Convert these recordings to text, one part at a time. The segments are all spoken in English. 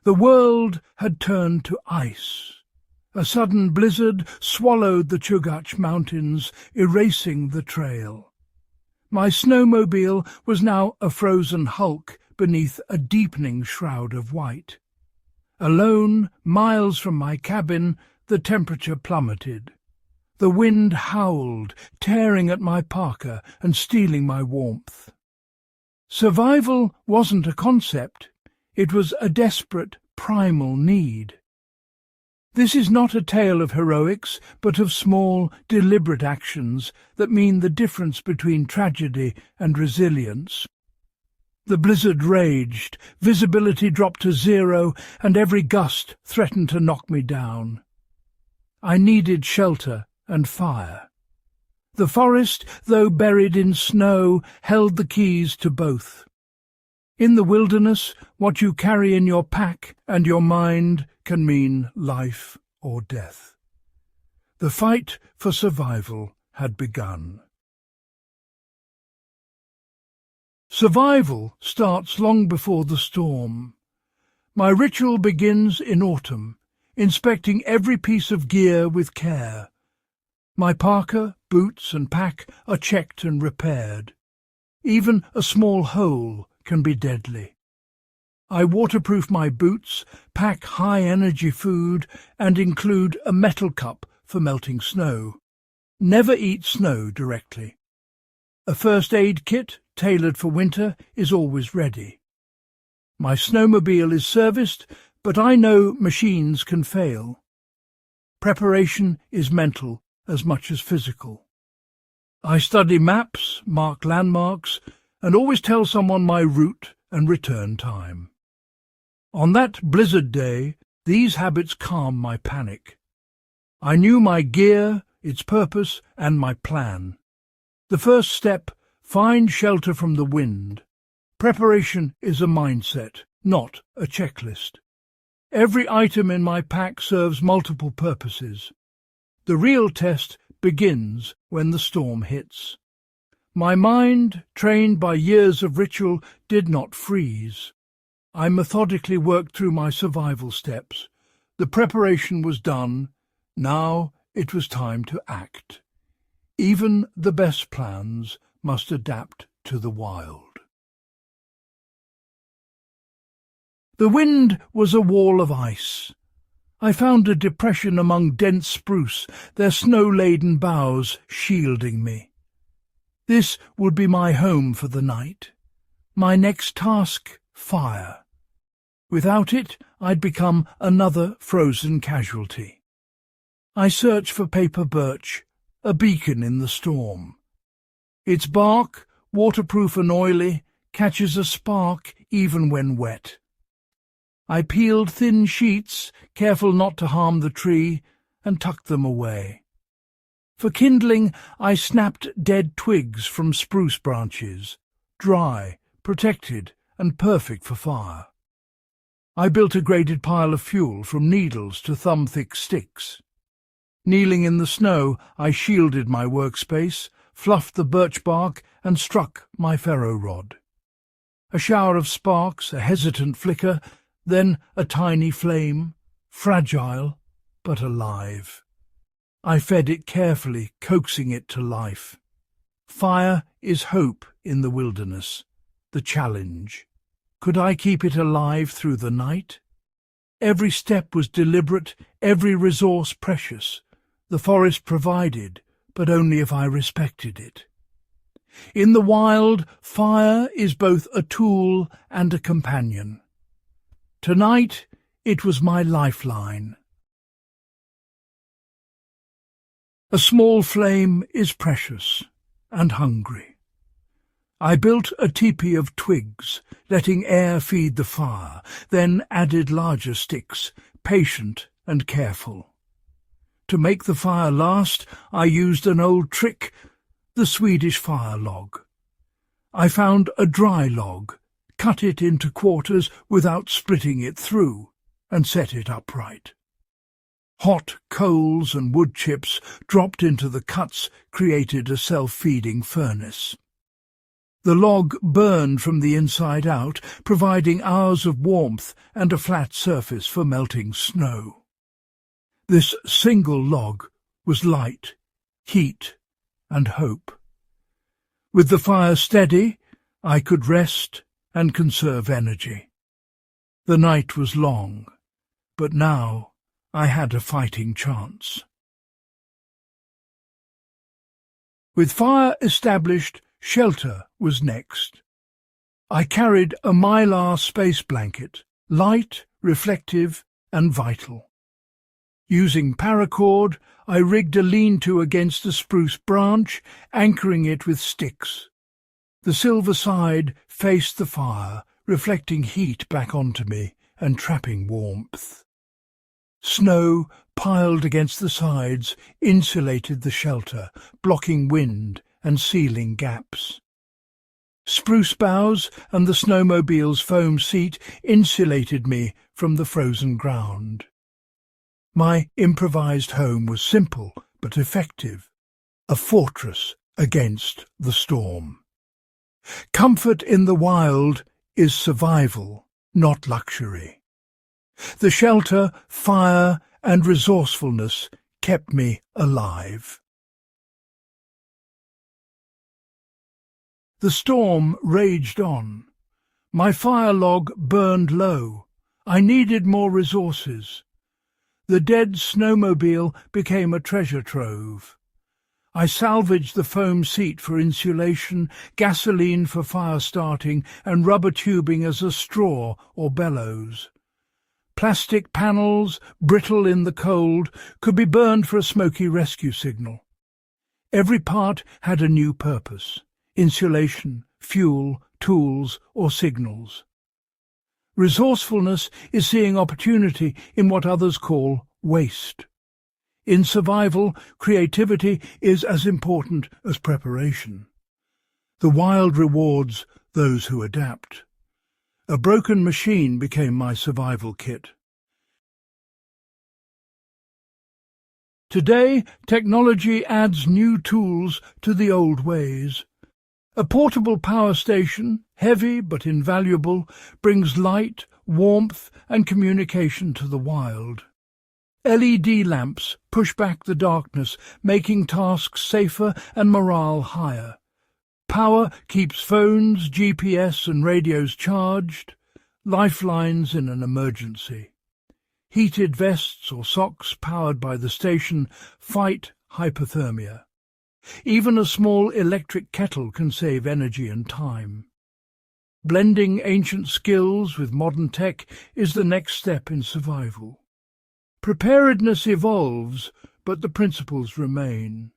The world had turned to ice. A sudden blizzard swallowed the Chugach Mountains, erasing the trail. My snowmobile was now a frozen hulk beneath a deepening shroud of white. Alone, miles from my cabin, the temperature plummeted. The wind howled, tearing at my parka and stealing my warmth. Survival wasn't a concept. It was a desperate, primal need. This is not a tale of heroics, but of small, deliberate actions that mean the difference between tragedy and resilience. The blizzard raged, visibility dropped to 0, and every gust threatened to knock me down. I needed shelter and fire. The forest, though buried in snow, held the keys to both. In the wilderness, what you carry in your pack and your mind can mean life or death. The fight for survival had begun. Survival starts long before the storm. My ritual begins in autumn, inspecting every piece of gear with care. My parka, boots and pack are checked and repaired. Even a small hole can be deadly. I waterproof my boots, pack high-energy food, and include a metal cup for melting snow. Never eat snow directly. A first aid kit, tailored for winter, is always ready. My snowmobile is serviced, but I know machines can fail. Preparation is mental as much as physical. I study maps, mark landmarks, and always tell someone my route and return time. On that blizzard day, these habits calm my panic. I knew my gear, its purpose, and my plan. The first step, find shelter from the wind. Preparation is a mindset, not a checklist. Every item in my pack serves multiple purposes. The real test begins when the storm hits. My mind, trained by years of ritual, did not freeze. I methodically worked through my survival steps. The preparation was done. Now it was time to act. Even the best plans must adapt to the wild. The wind was a wall of ice. I found a depression among dense spruce, their snow-laden boughs shielding me. This would be my home for the night. My next task, fire. Without it, I'd become another frozen casualty. I search for paper birch, a beacon in the storm. Its bark, waterproof and oily, catches a spark even when wet. I peeled thin sheets, careful not to harm the tree, and tucked them away. For kindling, I snapped dead twigs from spruce branches, dry, protected, and perfect for fire. I built a graded pile of fuel from needles to thumb-thick sticks. Kneeling in the snow, I shielded my workspace, fluffed the birch bark, and struck my ferro rod. A shower of sparks, a hesitant flicker, then a tiny flame, fragile but alive. I fed it carefully, coaxing it to life. Fire is hope in the wilderness, the challenge. Could I keep it alive through the night? Every step was deliberate, every resource precious. The forest provided, but only if I respected it. In the wild, fire is both a tool and a companion. Tonight, it was my lifeline. A small flame is precious and hungry. I built a teepee of twigs, letting air feed the fire, then added larger sticks, patient and careful. To make the fire last, I used an old trick, the Swedish fire log. I found a dry log, cut it into quarters without splitting it through, and set it upright. Hot coals and wood chips dropped into the cuts created a self-feeding furnace. The log burned from the inside out, providing hours of warmth and a flat surface for melting snow. This single log was light, heat, and hope. With the fire steady, I could rest and conserve energy. The night was long, but now I had a fighting chance. With fire established, shelter was next. I carried a mylar space blanket, light, reflective, and vital. Using paracord, I rigged a lean-to against a spruce branch, anchoring it with sticks. The silver side faced the fire, reflecting heat back onto me and trapping warmth. Snow piled against the sides insulated the shelter, blocking wind and sealing gaps. Spruce boughs and the snowmobile's foam seat insulated me from the frozen ground. My improvised home was simple but effective, a fortress against the storm. Comfort in the wild is survival, not luxury. The shelter, fire, and resourcefulness kept me alive. The storm raged on. My fire log burned low. I needed more resources. The dead snowmobile became a treasure trove. I salvaged the foam seat for insulation, gasoline for fire starting, and rubber tubing as a straw or bellows. Plastic panels, brittle in the cold, could be burned for a smoky rescue signal. Every part had a new purpose: insulation, fuel, tools, or signals. Resourcefulness is seeing opportunity in what others call waste. In survival, creativity is as important as preparation. The wild rewards those who adapt. A broken machine became my survival kit. Today, technology adds new tools to the old ways. A portable power station, heavy but invaluable, brings light, warmth, and communication to the wild. LED lamps push back the darkness, making tasks safer and morale higher. Power keeps phones, GPS, and radios charged, lifelines in an emergency. Heated vests or socks powered by the station fight hypothermia. Even a small electric kettle can save energy and time. Blending ancient skills with modern tech is the next step in survival. Preparedness evolves, but the principles remain.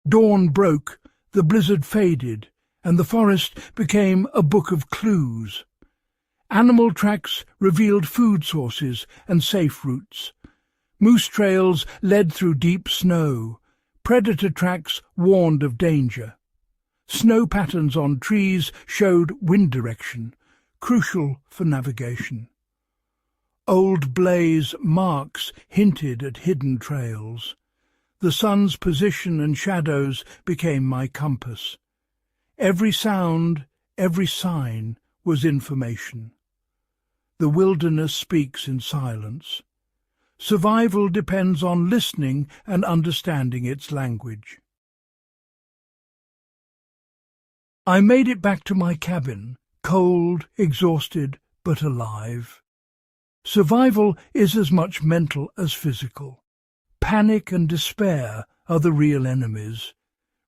Dawn broke, the blizzard faded, and the forest became a book of clues. Animal tracks revealed food sources and safe routes. Moose trails led through deep snow. Predator tracks warned of danger. Snow patterns on trees showed wind direction, crucial for navigation. Old blaze marks hinted at hidden trails. The sun's position and shadows became my compass. Every sound, every sign was information. The wilderness speaks in silence. Survival depends on listening and understanding its language. I made it back to my cabin, cold, exhausted, but alive. Survival is as much mental as physical. Panic and despair are the real enemies.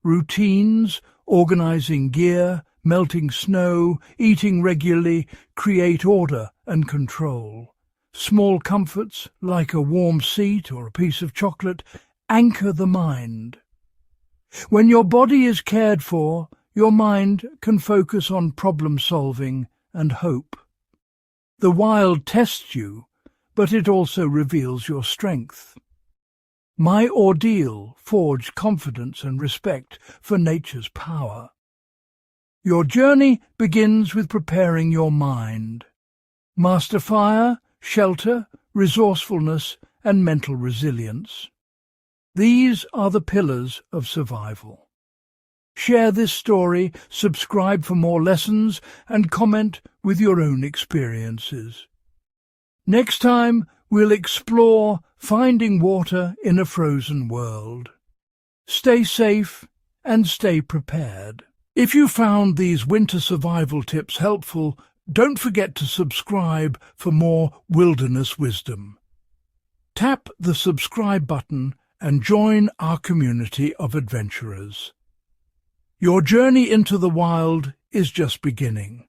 Routines, organizing gear, melting snow, eating regularly, create order and control. Small comforts, like a warm seat or a piece of chocolate, anchor the mind. When your body is cared for, your mind can focus on problem-solving and hope. The wild tests you, but it also reveals your strength. My ordeal forged confidence and respect for nature's power. Your journey begins with preparing your mind. Master fire, shelter, resourcefulness, and mental resilience. These are the pillars of survival. Share this story, subscribe for more lessons, and comment with your own experiences. Next time, we'll explore finding water in a frozen world. Stay safe and stay prepared. If you found these winter survival tips helpful, don't forget to subscribe for more wilderness wisdom. Tap the subscribe button and join our community of adventurers. Your journey into the wild is just beginning.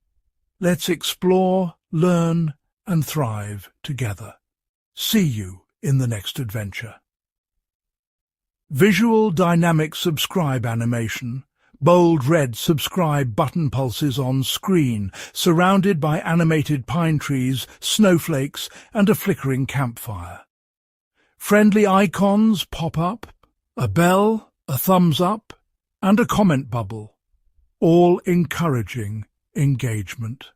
Let's explore, learn, and thrive together. See you in the next adventure. Visual dynamic subscribe animation. Bold red subscribe button pulses on screen, surrounded by animated pine trees, snowflakes, and a flickering campfire. Friendly icons pop up, a bell, a thumbs up, and a comment bubble, all encouraging engagement.